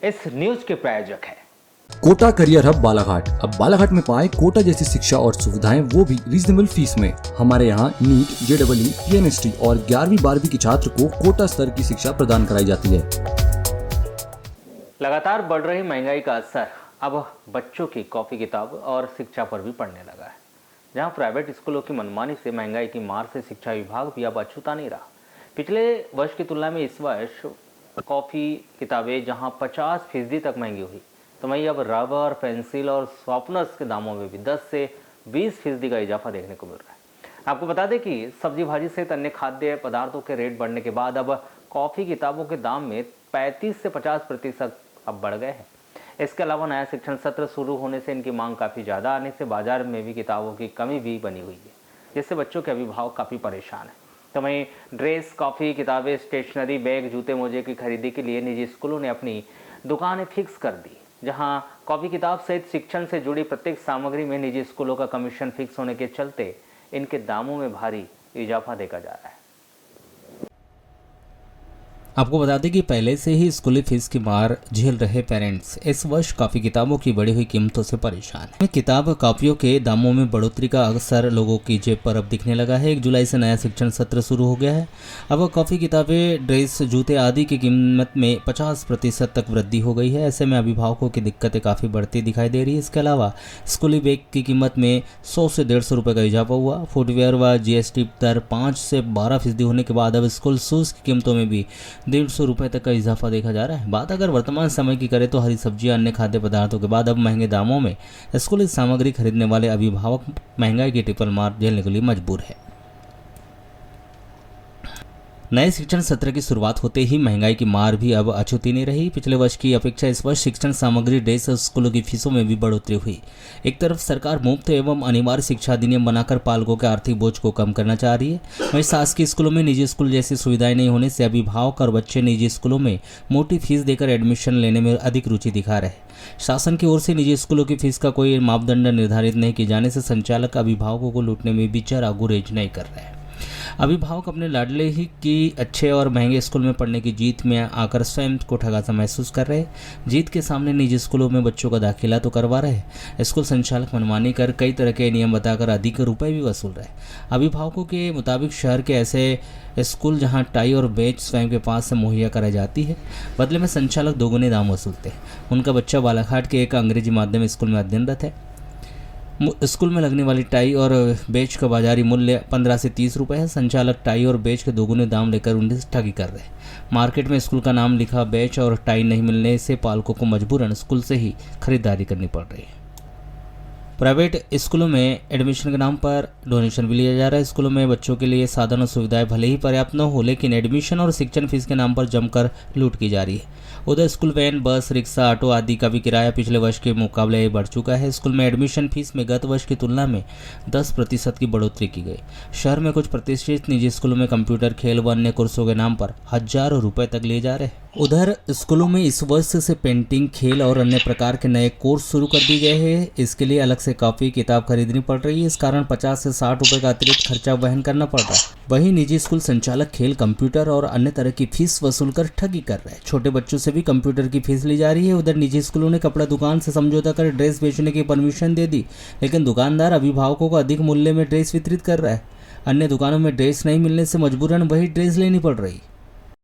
इस न्यूज के प्रायोजक हैं कोटा करियर हब बालाघाट। अब बालाघाट में पाए कोटा जैसी शिक्षा और सुविधाएं, वो भी रीजनेबल फीस में। हमारे यहाँ नीट, JEE, PNST और 11वीं-12वीं के छात्र को कोटा स्तर की शिक्षा प्रदान कराई जाती है। लगातार बढ़ रही महंगाई का असर अब बच्चों की कॉपी किताब और शिक्षा पर भी पड़ने लगा है। जहां प्राइवेट स्कूलों की मनमानी से महंगाई की मार से शिक्षा विभाग भी अब अछूता नहीं रहा। पिछले वर्ष की तुलना में इस वर्ष कॉपी किताबें जहां 50% तक महंगी हुई, तो वहीं अब रबर, पेंसिल और शॉर्पनर्स के दामों में भी 10 से 20% का इजाफा देखने को मिल रहा है। आपको बता दें कि सब्जी भाजी सहित अन्य खाद्य पदार्थों के रेट बढ़ने के बाद अब कॉपी किताबों के दाम में 35 से 50% अब बढ़ गए हैं। इसके अलावा नया शिक्षण सत्र शुरू होने से इनकी मांग काफ़ी ज़्यादा आने से बाजार में भी किताबों की कमी भी बनी हुई है, जिससे बच्चों के अभिभावक काफ़ी परेशान हैं। तो वहीं ड्रेस, कॉपी, किताबें, स्टेशनरी, बैग, जूते मोजे की खरीदी के लिए निजी स्कूलों ने अपनी दुकानें फिक्स कर दी, जहां कॉपी किताब सहित शिक्षण से जुड़ी प्रत्येक सामग्री में निजी स्कूलों का कमीशन फिक्स होने के चलते इनके दामों में भारी इजाफा देखा जा रहा है। आपको बता दें कि पहले से ही स्कूली फीस की मार झेल रहे पेरेंट्स इस वर्ष काफ़ी किताबों की बढ़ी हुई कीमतों से परेशान हैं। किताब कापियों के दामों में बढ़ोतरी का असर लोगों की जेब पर अब दिखने लगा है। 1 जुलाई से नया शिक्षण सत्र शुरू हो गया है। अब कॉपी किताबें, ड्रेस, जूते आदि की कीमत में 50% तक वृद्धि हो गई है। ऐसे में अभिभावकों की दिक्कतें काफ़ी बढ़ती दिखाई दे रही है। इसके अलावा स्कूली बैग की कीमत में 100 से 150 रुपये का इजाफा हुआ। फुटवेयर व GST दर 5 से 12% होने के बाद अब स्कूल शूज़ की कीमतों में भी 150 रुपये तक का इजाफा देखा जा रहा है। बात अगर वर्तमान समय की करें तो हरी सब्जियां, अन्य खाद्य पदार्थों के बाद अब महंगे दामों में स्कूली सामग्री खरीदने वाले अभिभावक महंगाई की ट्रिपल मार झेलने के लिए मजबूर है। नए शिक्षण सत्र की शुरुआत होते ही महंगाई की मार भी अब अछूती नहीं रही। पिछले वर्ष की अपेक्षा इस वर्ष शिक्षण सामग्री, ड्रेस और स्कूलों की फीसों में भी बढ़ोतरी हुई। एक तरफ सरकार मुफ्त एवं अनिवार्य शिक्षा अधिनियम बनाकर पालकों के आर्थिक बोझ को कम करना चाह रही है, वहीं शासकीय स्कूलों में निजी स्कूल जैसी सुविधाएं नहीं होने से अभिभावक और बच्चे निजी स्कूलों में मोटी फीस देकर एडमिशन लेने में अधिक रुचि दिखा रहे हैं। शासन की ओर से निजी स्कूलों की फीस का कोई मापदंड निर्धारित नहीं किए जाने से संचालक अभिभावकों को लूटने में भी जरा गुरेज नहीं कर रहे हैं। अभिभावक अपने लाडले ही की अच्छे और महंगे स्कूल में पढ़ने की जीत में आकर स्वयं को ठगा सा महसूस कर रहे हैं। जीत के सामने निजी स्कूलों में बच्चों का दाखिला तो करवा रहे हैं, स्कूल संचालक मनमानी कर कई तरह के नियम बताकर अधिक रुपए भी वसूल रहे हैं। अभिभावकों के मुताबिक शहर के ऐसे स्कूल जहां टाई और बैच स्वयं के पास से मुहैया कराई जाती है, बदले में संचालक दोगुने दाम वसूलते हैं। उनका बच्चा बालाघाट के एक अंग्रेजी माध्यम स्कूल में अध्ययनरत है। स्कूल में लगने वाली टाई और बेच का बाजारी मूल्य 15 से 30 रुपये है। संचालक टाई और बेच के दोगुने दाम लेकर उनसे ठगी कर रहे हैं। मार्केट में स्कूल का नाम लिखा बेच और टाई नहीं मिलने से पालकों को मजबूरन स्कूल से ही खरीदारी करनी पड़ रही है। प्राइवेट स्कूलों में एडमिशन के नाम पर डोनेशन भी लिया जा रहा है। स्कूलों में बच्चों के लिए साधन और सुविधाएं भले ही पर्याप्त न हो, लेकिन एडमिशन और शिक्षण फीस के नाम पर जमकर लूट की जा रही है। उधर स्कूल वैन, बस, रिक्शा, ऑटो आदि का भी किराया पिछले वर्ष के मुकाबले बढ़ चुका है। स्कूल में एडमिशन फीस में गत वर्ष की तुलना में 10% की बढ़ोतरी की गई। शहर में कुछ प्रतिष्ठित निजी स्कूलों में कंप्यूटर, खेल व अन्य कोर्सों के नाम पर हजारों रुपए तक लिए जा रहे हैं। उधर स्कूलों में इस वर्ष से पेंटिंग, खेल और अन्य प्रकार के नए कोर्स शुरू कर दिए गए हैं। इसके लिए अलग से कॉपी किताब खरीदनी पड़ रही है। इस कारण 50 से 60 रुपए का अतिरिक्त खर्चा वहन करना पड़ रहा है। वहीं निजी स्कूल संचालक खेल, कंप्यूटर और अन्य तरह की फीस वसूल कर ठगी कर रहे हैं। छोटे बच्चों से भी कंप्यूटर की फीस ली जा रही है। उधर निजी स्कूलों ने कपड़ा दुकान से समझौता कर ड्रेस बेचने की परमिशन दे दी, लेकिन दुकानदार अभिभावकों को अधिक मूल्य में ड्रेस वितरित कर रहा है। अन्य दुकानों में ड्रेस नहीं मिलने से मजबूरन वही ड्रेस लेनी पड़ रही।